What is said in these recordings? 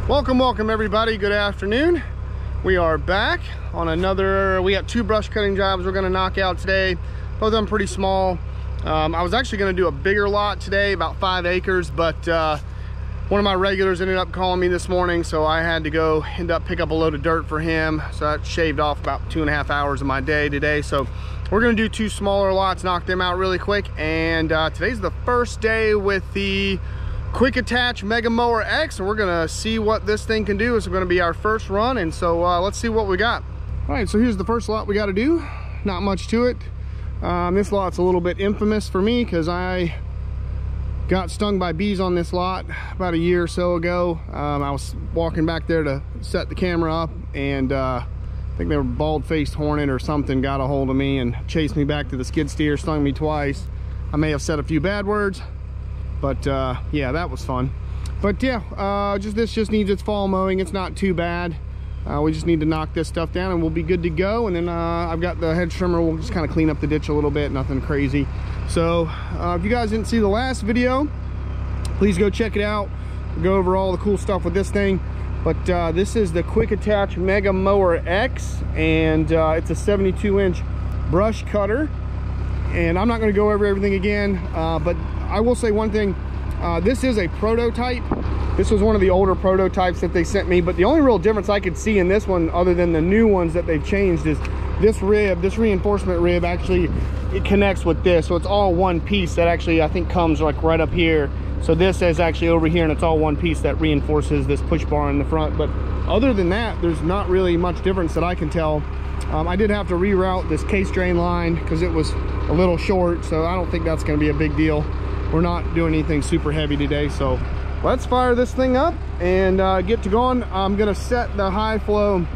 Welcome everybody, good afternoon. We are back on another, we got 2 brush cutting jobs we're gonna knock out today. Both of them pretty small. I was actually gonna do a bigger lot today, about 5 acres, but one of my regulars ended up calling me this morning, so I had to go pick up a load of dirt for him. So that shaved off about 2.5 hours of my day today. So we're gonna do 2 smaller lots, knock them out really quick. And today's the first day with the quick attach Mega Mower X, and we're gonna see what this thing can do. It's gonna be our first run, and so let's see what we got. All right, so here's the first lot we got to do. Not much to it. This lot's a little bit infamous for me because I got stung by bees on this lot about a year or so ago. I was walking back there to set the camera up, and I think they were bald-faced hornet or something got a hold of me and chased me back to the skid steer, stung me twice. I may have said a few bad words, but yeah, that was fun. But yeah, this just needs its fall mowing. It's not too bad. We just need to knock this stuff down and we'll be good to go. And then I've got the hedge trimmer. We'll just kind of clean up the ditch a little bit, nothing crazy. So if you guys didn't see the last video, please go check it out. We'll go over all the cool stuff with this thing. But this is the quick attach Mega Mower X, and it's a 72-inch brush cutter. And I'm not going to go over everything again, but I will say one thing. This is a prototype. This was one of the older prototypes that they sent me, but the only real difference I could see in this one, other than the new ones that they've changed, is this rib, this reinforcement rib, actually it connects with this, so it's all one piece. That actually I think comes like right up here. So this is actually over here, and it's all one piece that reinforces this push bar in the front. But other than that, there's not really much difference that I can tell. I did have to reroute this case drain line because it was a little short, so I don't think that's going to be a big deal. We're not doing anything super heavy today, so let's fire this thing up and get to going. I'm going to set the high flow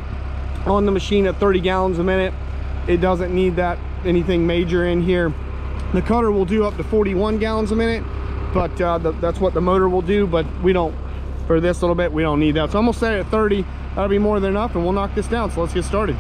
on the machine at 30 gallons a minute. It doesn't need that anything major in here. The cutter will do up to 41 gallons a minute, but that's what the motor will do. But we don't, for this little bit, we don't need that. So I'm gonna set it at 30. That'll be more than enough, and we'll knock this down. So let's get started.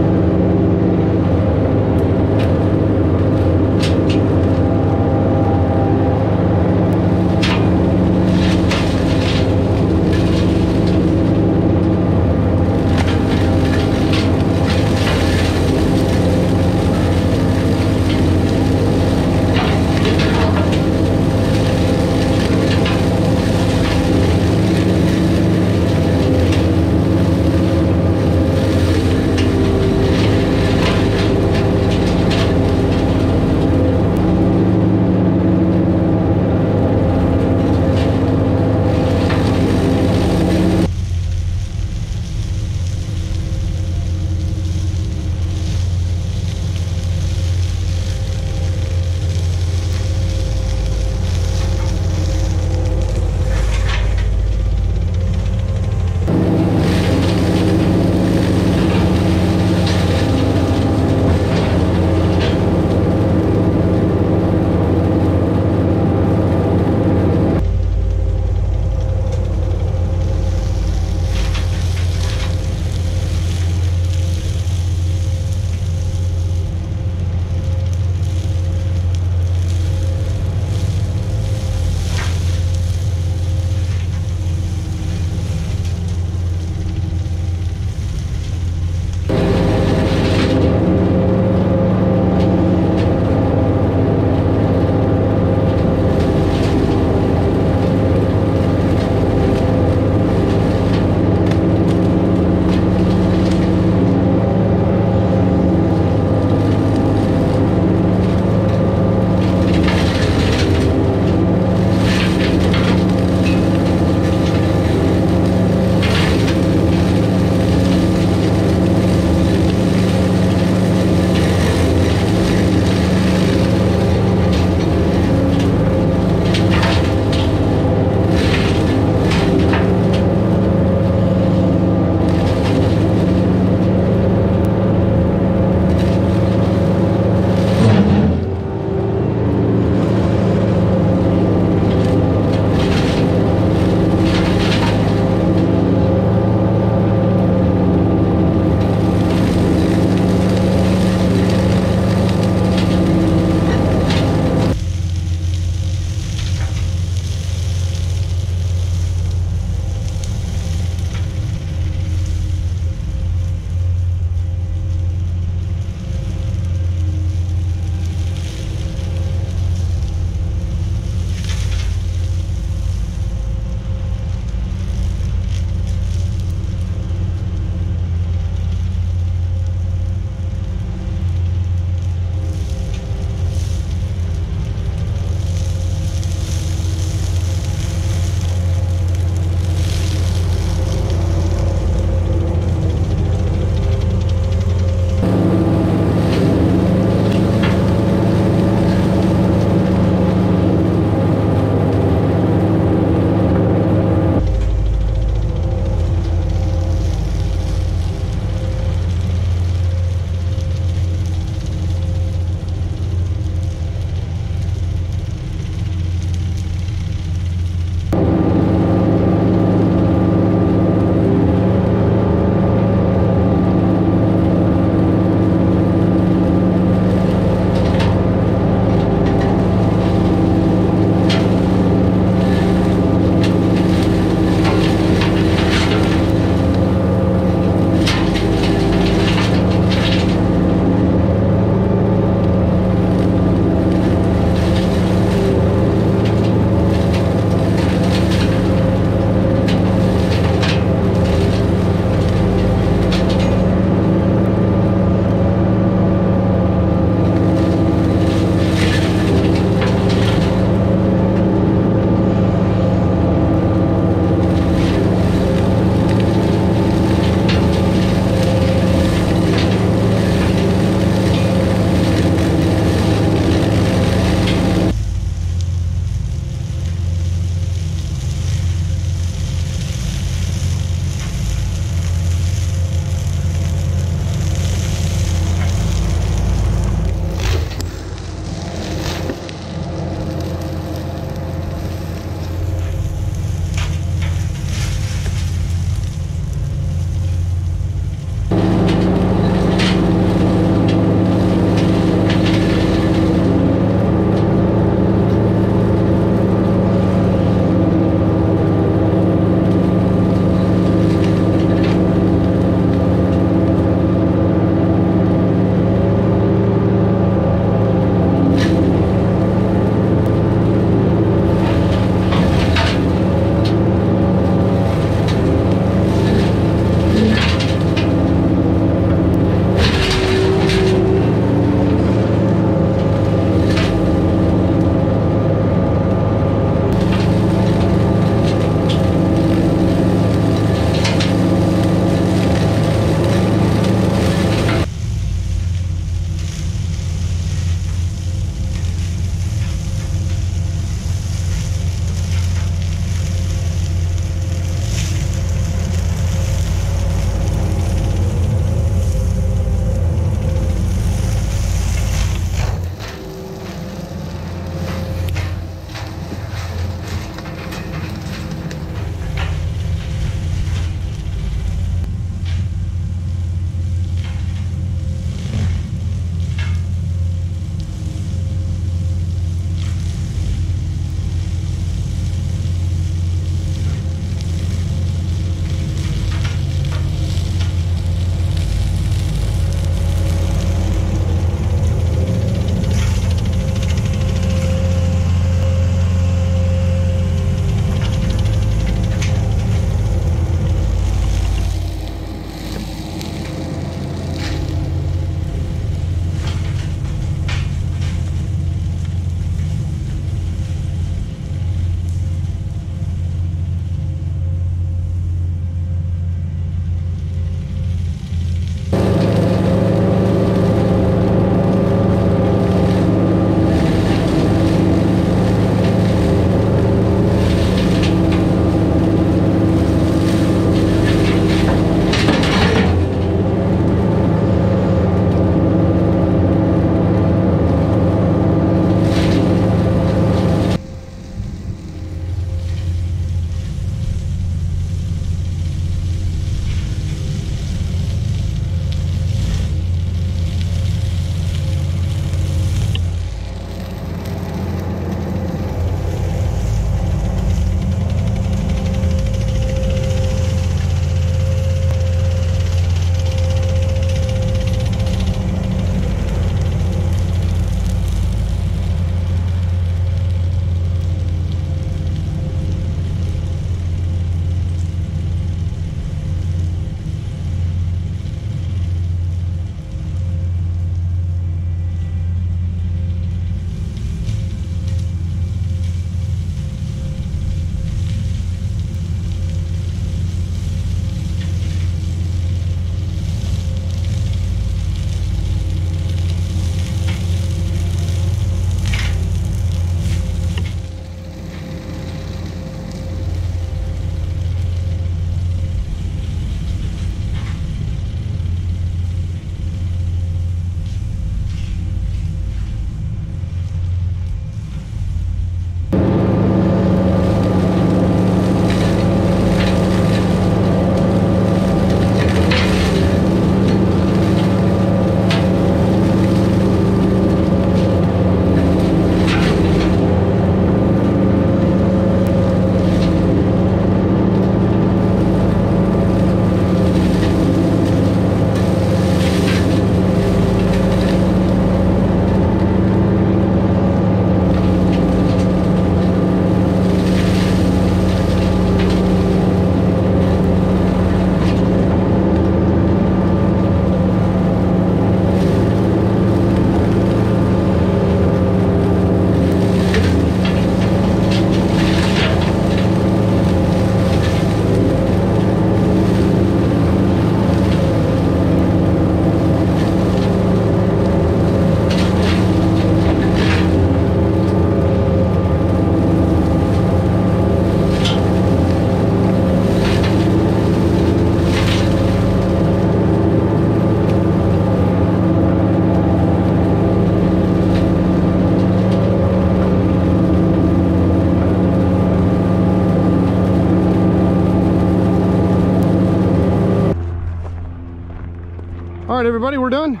All right, everybody, we're done.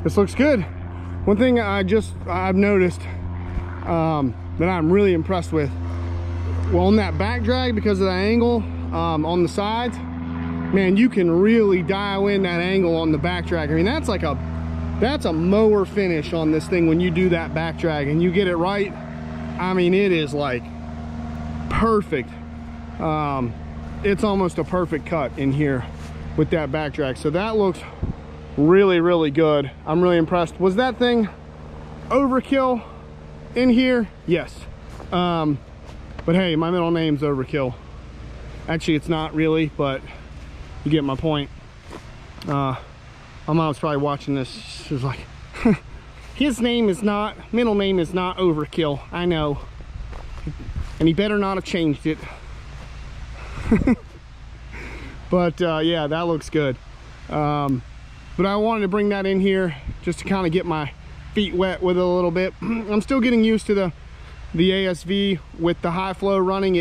This looks good. One thing I've noticed that I'm really impressed with, well, on that back drag, because of the angle on the sides, man, you can really dial in that angle on the back drag. I mean, that's a mower finish on this thing when you do that back drag and you get it right. I mean, it is like perfect. It's almost a perfect cut in here with that back drag. So that looks really, really good. I'm really impressed. Was that thing overkill in here? Yes. But hey, my middle name's Overkill. Actually, it's not really, but you get my point. My mom's probably watching this. She's like, his name is not, middle name is not Overkill. I know. And he better not have changed it. But yeah, that looks good. But I wanted to bring that in here just to kind of get my feet wet with it a little bit. I'm still getting used to the ASV with the high flow running.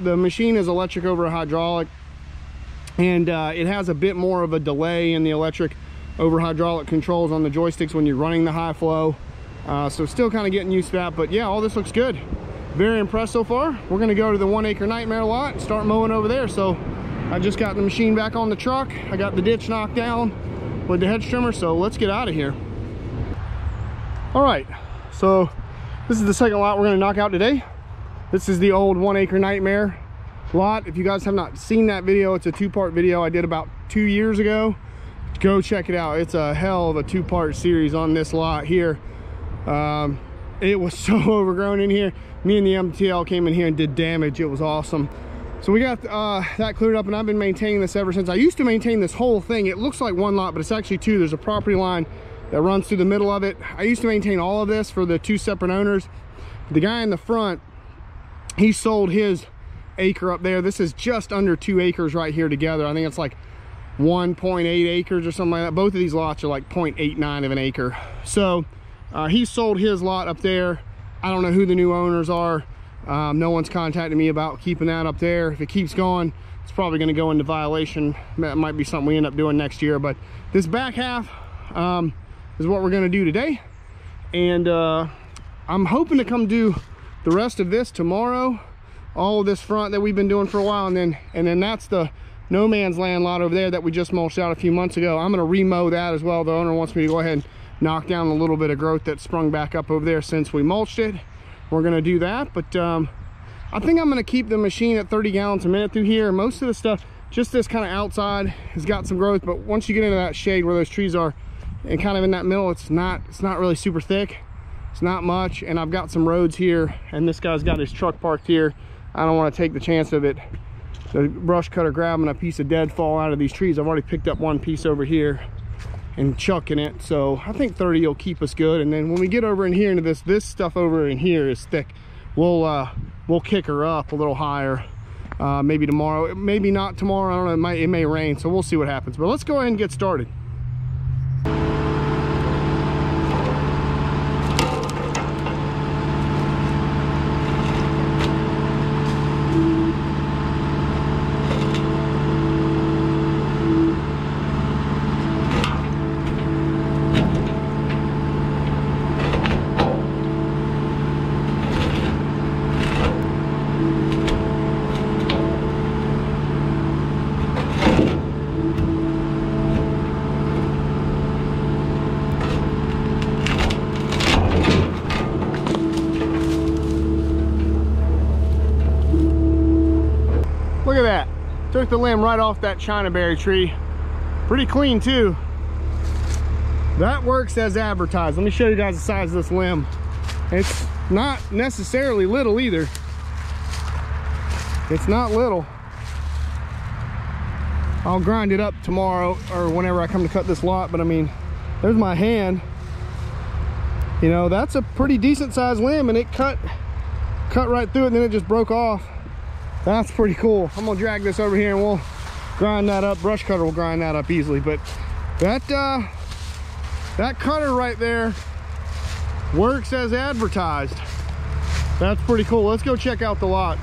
The machine is electric over hydraulic, and it has a bit more of a delay in the electric over hydraulic controls on the joysticks when you're running the high flow. So still kind of getting used to that, but yeah, all this looks good. Very impressed so far. We're gonna go to the 1 acre nightmare lot and start mowing over there. So I just got the machine back on the truck. I got the ditch knocked down with the hedge trimmer, so let's get out of here. All right, so this is the second lot we're gonna knock out today. This is the old 1 acre nightmare lot. If you guys have not seen that video, it's a two-part video I did about 2 years ago. Go check it out. It's a hell of a two-part series on this lot here. It was so overgrown in here. Me and the MTL came in here and did damage. It was awesome. So we got that cleared up, and I've been maintaining this ever since. I used to maintain this whole thing. It looks like one lot, but it's actually two. There's a property line that runs through the middle of it. I used to maintain all of this for the two separate owners. The guy in the front, he sold his acre up there. This is just under 2 acres right here together. I think it's like 1.8 acres or something like that. Both of these lots are like 0.89 of an acre. So he sold his lot up there. I don't know who the new owners are. No one's contacted me about keeping that up there. If it keeps going, it's probably going to go into violation. That might be something we end up doing next year. But this back half is what we're going to do today. And I'm hoping to come do the rest of this tomorrow. All of this front that we've been doing for a while. And then that's the no man's land lot over there that we just mulched out a few months ago. I'm going to remow that as well. The owner wants me to go ahead and knock down a little bit of growth that sprung back up over there since we mulched it. We're going to do that, but I think I'm going to keep the machine at 30 gallons a minute through here. Most of the stuff, just this kind of outside, has got some growth, but once you get into that shade where those trees are and kind of in that middle, it's not really super thick. It's not much. And I've got some roads here, and this guy's got his truck parked here. I don't want to take the chance of it, the brush cutter grabbing a piece of deadfall out of these trees. I've already picked up one piece over here and chucking it, so I think 30 will keep us good. And then when we get over in here into this stuff over in here is thick. We'll kick her up a little higher, maybe tomorrow, maybe not tomorrow. I don't know, it may rain, so we'll see what happens. But let's go ahead and get started. Look at that. Took the limb right off that Chinaberry tree. Pretty clean too. That works as advertised. Let me show you guys the size of this limb. It's not necessarily little either. It's not little. I'll grind it up tomorrow or whenever I come to cut this lot, but I mean, there's my hand. You know, that's a pretty decent sized limb, and it cut right through it, and then it just broke off. That's pretty cool. I'm gonna drag this over here and we'll grind that up. Brush cutter will grind that up easily, but that cutter right there works as advertised. That's pretty cool. Let's go check out the lot.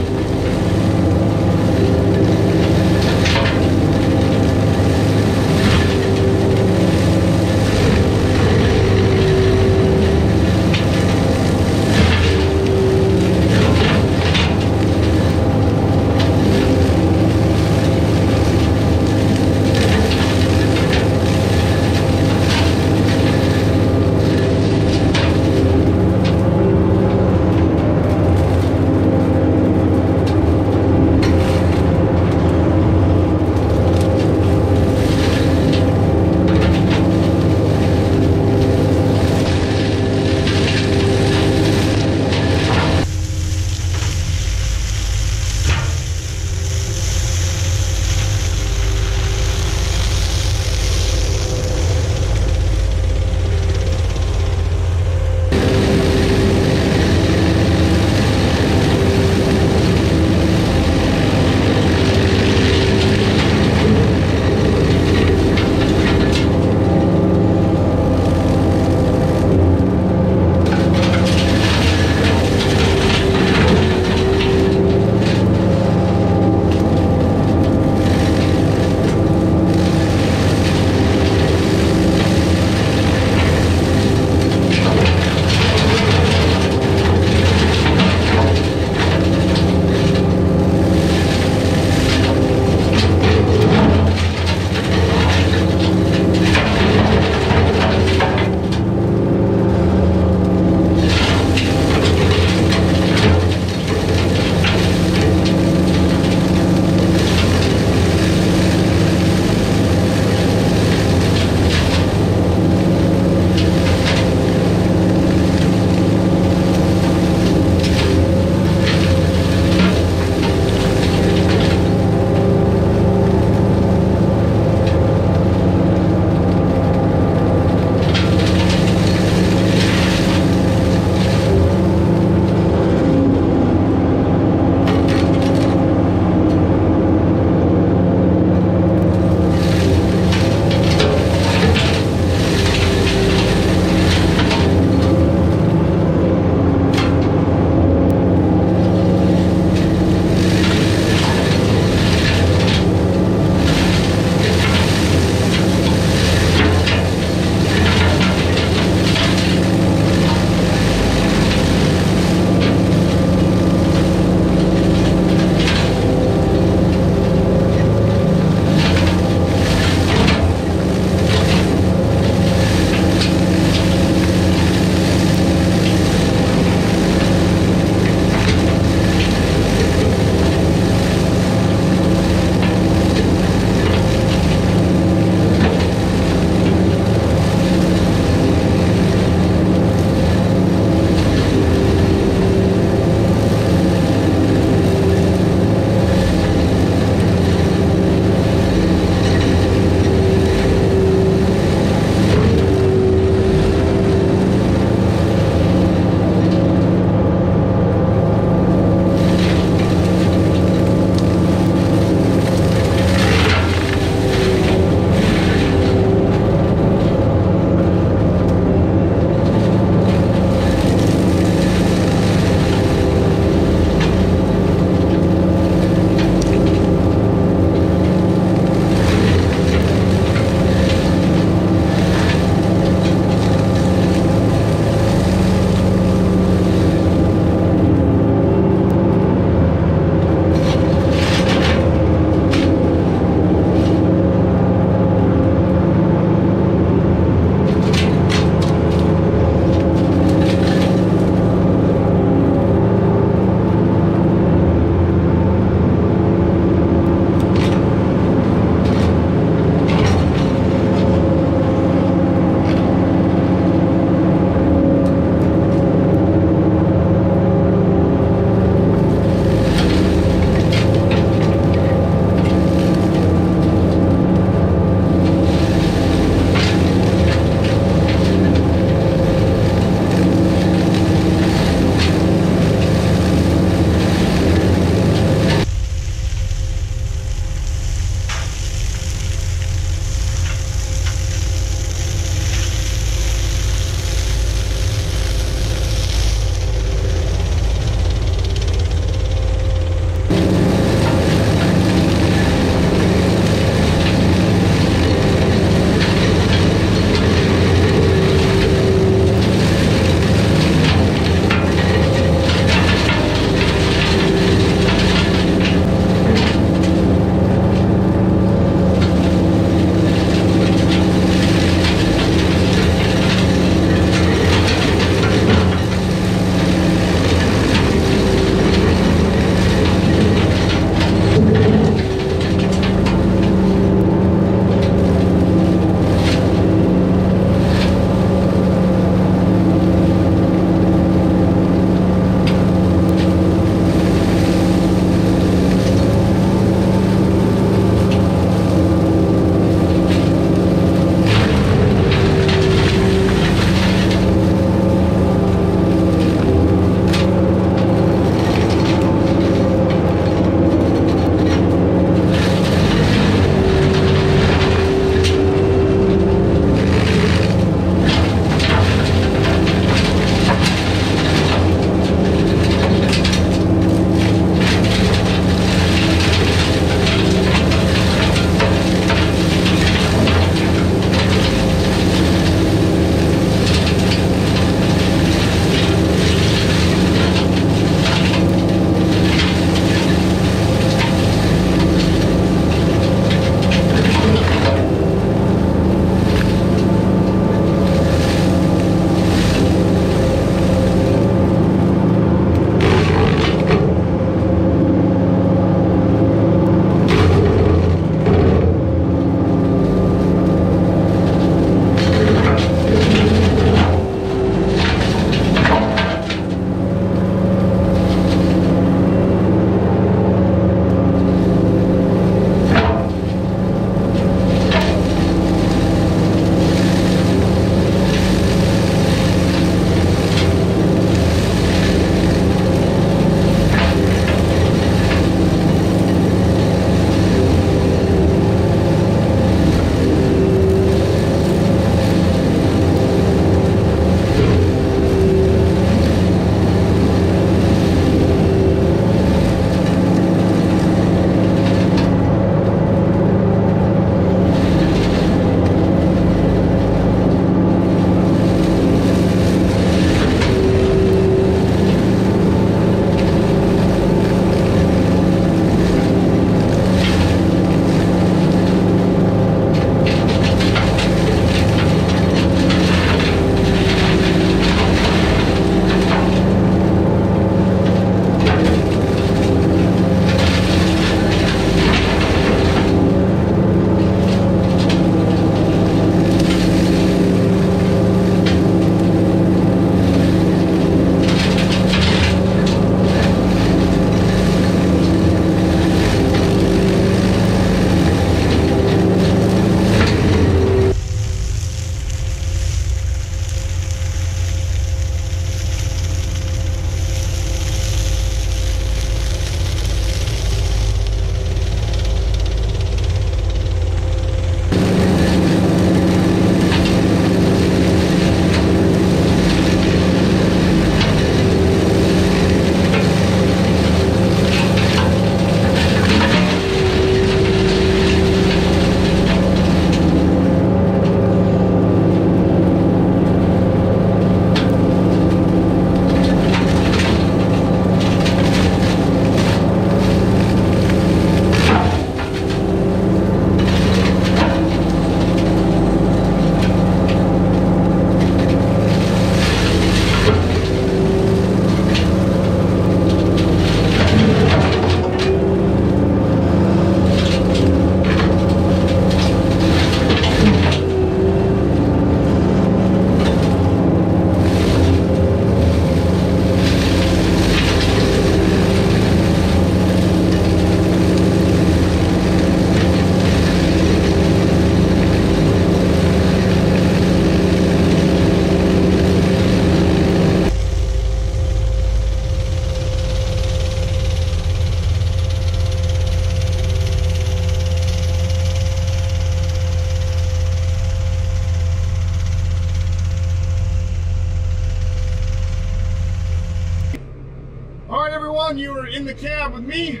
on, you were in the cab with me.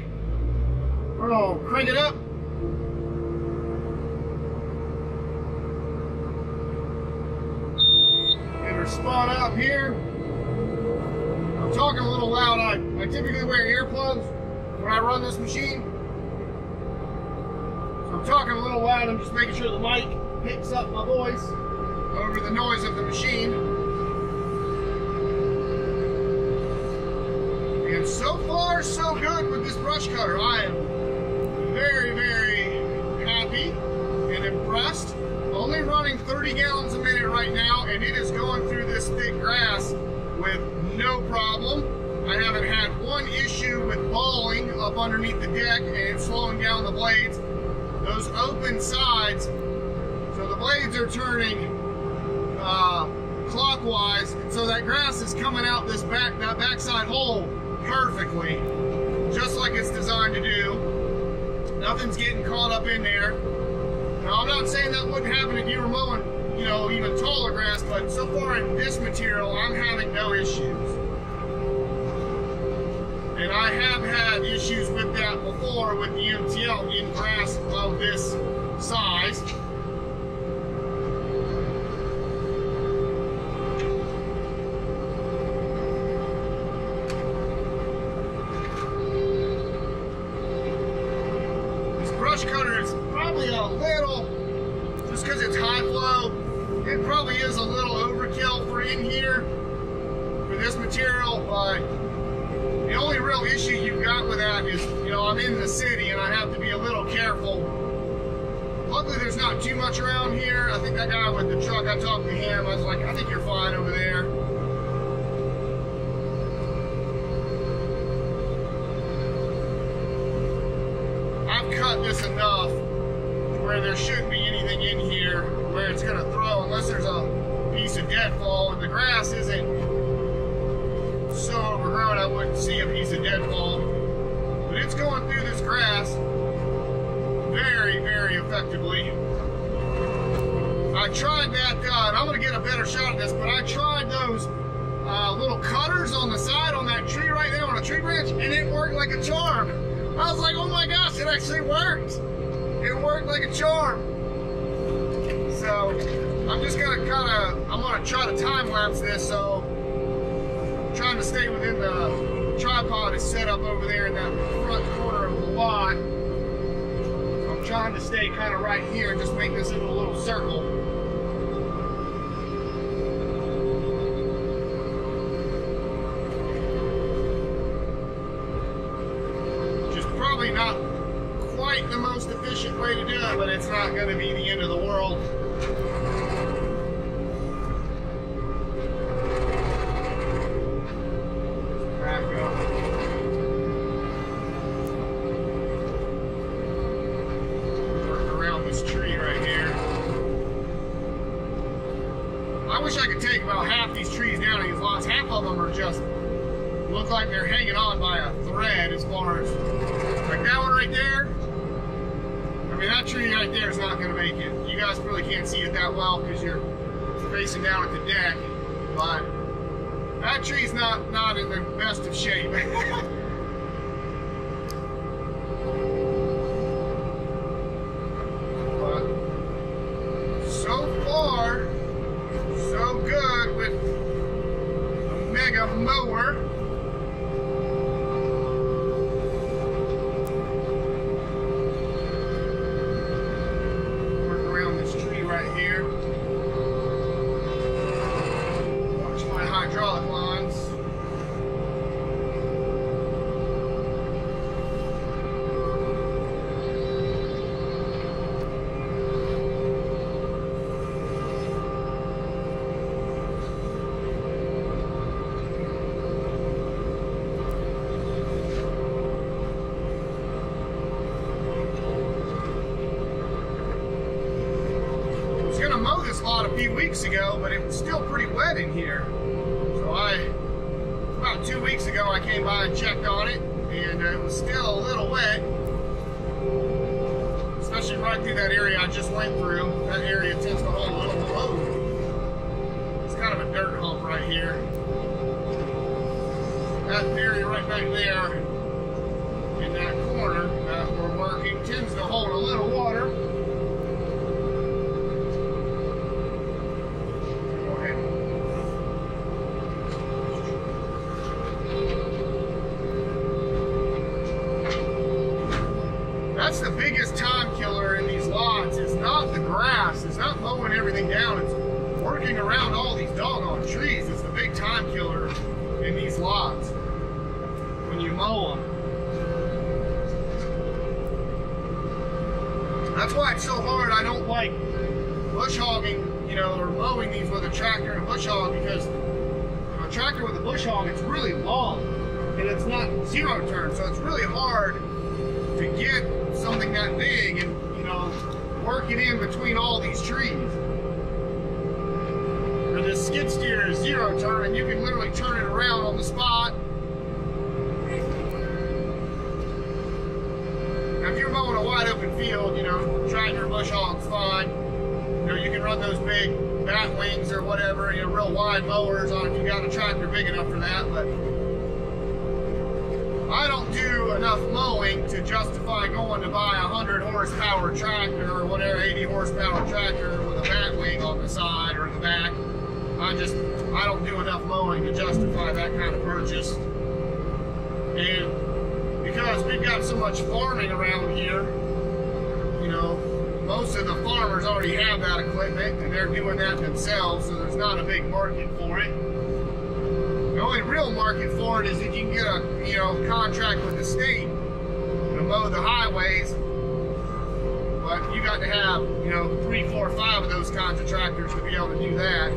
Oh, crank it up. Get her spot up here. I'm talking a little loud. I typically wear earplugs when I run this machine. So I'm talking a little loud. I'm just making sure the mic picks up my voice over the noise of the machine. And so far, so good with this brush cutter. I am very, very happy and impressed. Only running 30 gallons a minute right now, and it is going through this thick grass with no problem. I haven't had one issue with balling up underneath the deck and slowing down the blades. Those open sides, so the blades are turning clockwise, and so that grass is coming out that backside hole perfectly, just like it's designed to do. Nothing's getting caught up in there. Now, I'm not saying that wouldn't happen if you were mowing, you know, even taller grass, but so far in this material, I'm having no issues. And I have had issues with that before with the MTL in grass of this size. Cutter is probably a little, just because it's high flow, it probably is a little overkill for in here for this material, but the only real issue you've got with that is, you know, I'm in the city and I have to be a little careful. Luckily there's not too much around here. I think that guy with the truck, I talked to him, I was like, I think you're fine over there. Cut this enough where there shouldn't be anything in here where it's going to throw, unless there's a piece of deadfall, and the grass isn't so overgrown I wouldn't see a piece of deadfall, but it's going through this grass very, very effectively. I tried that, and I'm going to get a better shot at this, but I tried those little cutters on the side on that tree right there on a tree branch, and it worked like a charm. I was like, oh my gosh, it actually worked. It worked like a charm. So I'm just gonna I'm gonna try to time lapse this. So I'm trying to stay within the tripod is set up over there in that front corner of the lot. So I'm trying to stay kind of right here and just make this into a little circle. Not quite the most efficient way to do it, but it's not going to be the end of the world. Back up. Work around this tree right here. I wish I could take about half these trees down in these lots. Half of them are just look like they're hanging on by a thread as far as like that one right there. I mean, that tree right there is not going to make it. You guys really can't see it that well because you're facing down at the deck, but that tree's not in the best of shape. But so far, so good with the Mega Mower. Right here. Watch my hydraulic lines. Mow this lot a few weeks ago, but it was still pretty wet in here. So about 2 weeks ago, I came by and checked on it, and it was still a little wet, especially right through that area I just went through. That area tends to hold a little below. It's kind of a dirt hump right here. that area right back there in that corner that we're working tends to hold a little water. That's the biggest time killer in these lots. It's not the grass. It's not mowing everything down. It's working around all these doggone trees. It's the big time killer in these lots when you mow them. That's why it's so hard. I don't like bush hogging, you know, or mowing these with a tractor and a bush hog, because a tractor with a bush hog, it's really long and it's not zero turn, so it's really hard to get something that big and, you know, work it in between all these trees. Or this skid steer is zero turn and you can literally turn it around on the spot. Now if you're mowing a wide open field, you know, tractor, bush hog's fine. You know, you can run those big bat wings or whatever, you know, real wide mowers on if you got a tractor big enough for that, but I don't do enough mowing to justify going to buy a 100 horsepower tractor or whatever, 80 horsepower tractor with a bat wing on the side or the back. I don't do enough mowing to justify that kind of purchase. And because we've got so much farming around here, you know, most of the farmers already have that equipment and they're doing that themselves, so there's not a big market for it. The only real market for it is if you can get a, you know, contract with the state to mow the highways. But you got to have, you know, 3, 4, 5 of those kinds of tractors to be able to do that.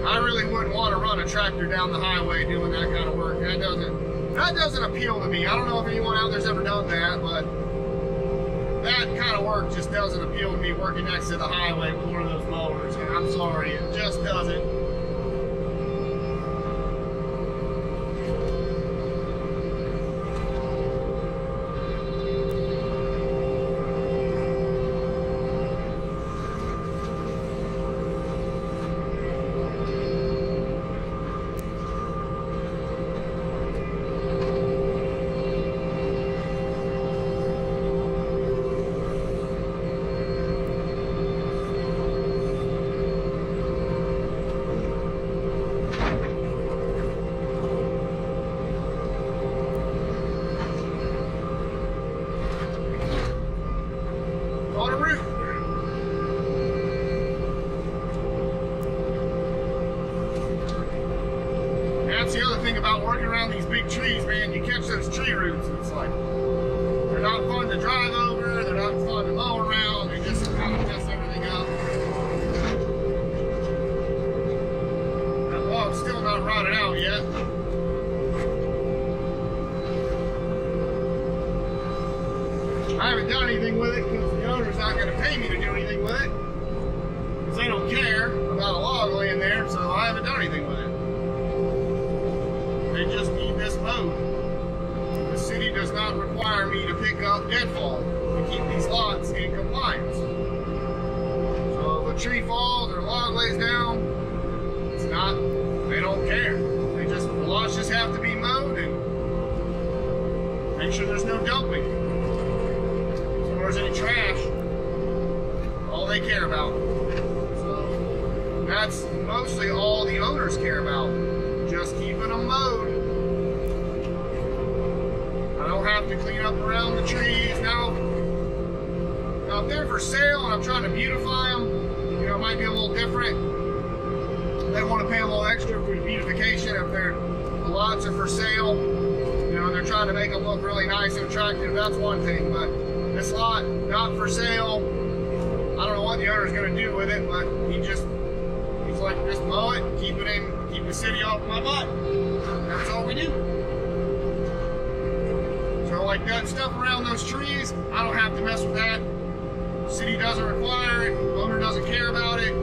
I really wouldn't want to run a tractor down the highway doing that kind of work. That doesn't appeal to me. I don't know if anyone out there's ever done that, but that kind of work just doesn't appeal to me, working next to the highway with one of those mowers. And I'm sorry, it just doesn't. That's the other thing about working around these big trees, man. You catch those tree roots, and it's like, they're not fun to drive over, they're not fun to mow around, they just kind of mess everything up. That log's still not rotted out yet. I haven't done anything with it because the owner's not going to pay me to do anything with it, because they don't care about a log laying there, so I haven't done anything with it. They just need this mowed. The city does not require me to pick up deadfall to keep these lots in compliance. So if a tree falls or a log lays down, it's not, they don't care. The lots just have to be mowed and make sure there's no dumping. As far as any trash, all they care about. So that's mostly all the owners care about. Just keeping them mowed. I don't have to clean up around the trees. Now if they're for sale and I'm trying to beautify them, you know, it might be a little different. They want to pay a little extra for beautification if the lots are for sale. You know, they're trying to make them look really nice and attractive. That's one thing, but this lot, not for sale. I don't know what the owner's going to do with it, but he's like, just mow it, keep the city off my butt. That's all we do. So like that stuff around those trees, I don't have to mess with that. City doesn't require it, owner doesn't care about it.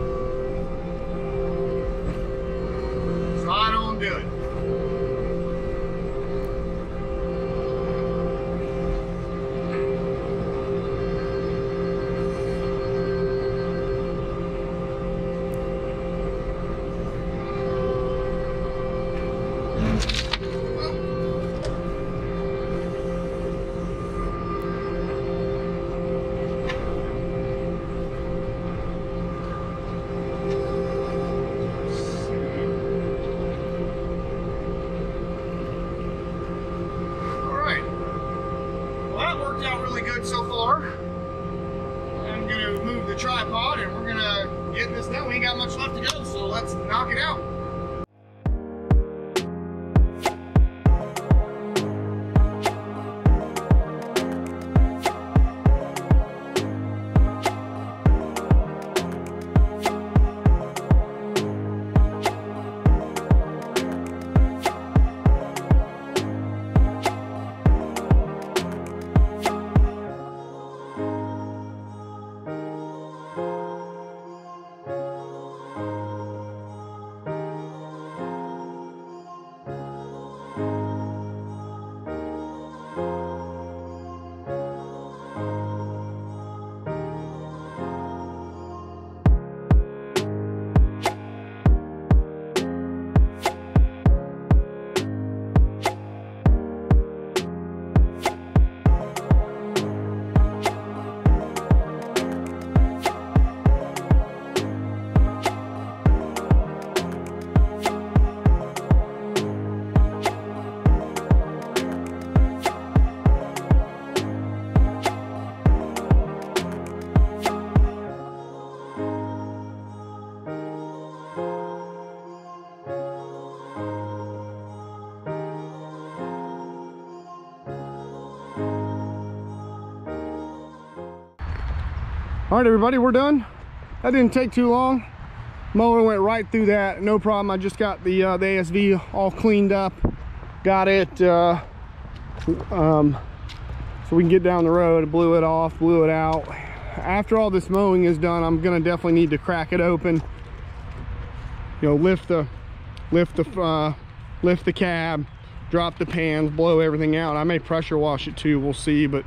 So I don't do it. So far, I'm gonna move the tripod and we're gonna get this done. We ain't got much left to go, so let's knock it out. All right, everybody, we're done. That didn't take too long. Mower went right through that, no problem. I just got the ASV all cleaned up, got it so we can get down the road. Blew it off, blew it out. After all this mowing is done, I'm gonna definitely need to crack it open. You know, lift the cab, drop the pans, blow everything out. I may pressure wash it too, we'll see. But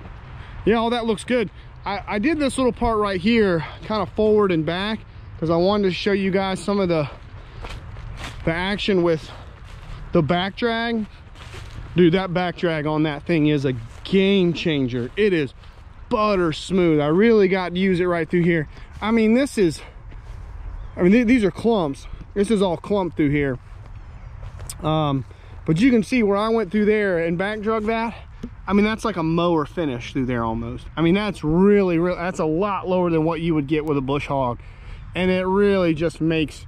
yeah, all that looks good. I did this little part right here kind of forward and back because I wanted to show you guys some of the action with the back drag. Dude, that back drag on that thing is a game changer. It is butter smooth. I really got to use it right through here. I mean, these are clumps. This is all clumped through here. But you can see where I went through there and back drug that. I mean, that's like a mower finish through there almost. I mean, that's really, that's a lot lower than what you would get with a bush hog. And it really just makes,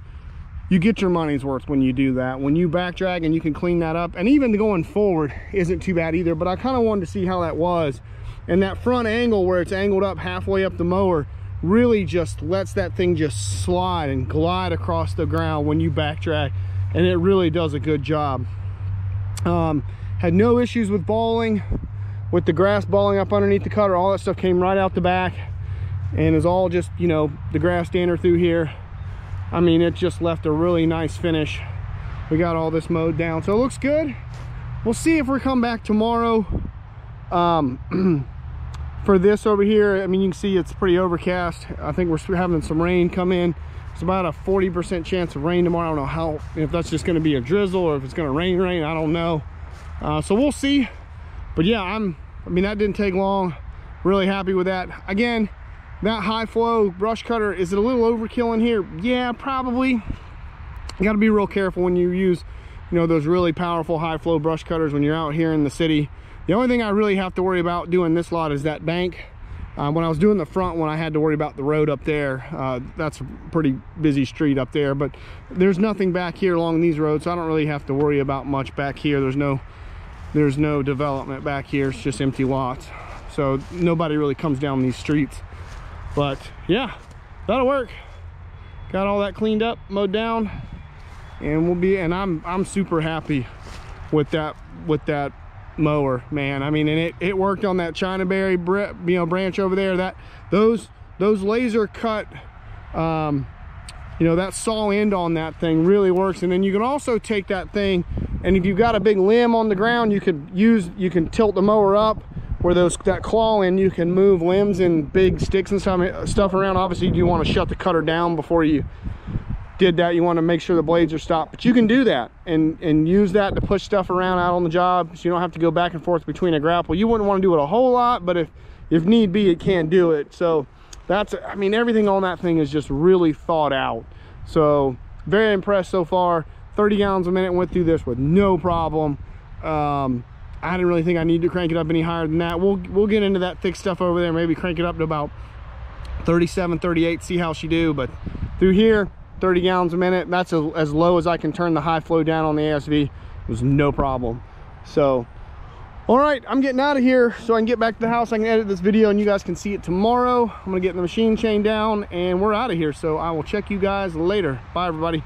you get your money's worth when you do that. When you back drag and you can clean that up. And even going forward isn't too bad either. But I kind of wanted to see how that was. And that front angle where it's angled up halfway up the mower really just lets that thing just slide and glide across the ground when you back drag. And it really does a good job. Had no issues with balling, with the grass balling up underneath the cutter. All that stuff came right out the back and is all just, you know, the grass stander through here. I mean, it just left a really nice finish. We got all this mowed down, so it looks good. We'll see if we come back tomorrow for this over here. I mean, you can see it's pretty overcast. I think we're having some rain come in. It's about a 40% chance of rain tomorrow. I don't know if that's just going to be a drizzle or if it's going to rain. I don't know. So we'll see. But yeah, I mean, that didn't take long. Really happy with that. Again, that high flow brush cutter, is it a little overkill in here? Yeah, probably. You got to be real careful when you use, you know, those really powerful high flow brush cutters when you're out here in the city. The only thing I really have to worry about doing this lot is that bank. When I was doing the front one, I had to worry about the road up there. That's a pretty busy street up there, but there's nothing back here along these roads, so I don't really have to worry about much back here. There's no development back here. It's just empty lots, so nobody really comes down these streets. But yeah, that'll work. Got all that cleaned up, mowed down, and we'll be. And I'm super happy with that mower, man. I mean, and it worked on that Chinaberry, you know, branch over there. That those laser cut, you know, that saw end on that thing really works. And then you can also take that thing, and if you've got a big limb on the ground, you can tilt the mower up where that claw in, you can move limbs and big sticks and stuff around. Obviously, you want to shut the cutter down before you did that, you want to make sure the blades are stopped. But you can do that and use that to push stuff around out on the job, so you don't have to go back and forth between a grapple. You wouldn't want to do it a whole lot, but if need be, it can do it. So that's, I mean, everything on that thing is just really thought out. So very impressed so far. 30 gallons a minute, went through this with no problem. I didn't really think I need to crank it up any higher than that. We'll get into that thick stuff over there, maybe crank it up to about 37, 38, see how she do. But through here, 30 gallons a minute, that's as low as I can turn the high flow down on the ASV. It was no problem. So all right, I'm getting out of here so I can get back to the house. I can edit this video and you guys can see it tomorrow. I'm gonna get the machine chain down and we're out of here. So I will check you guys later. Bye everybody.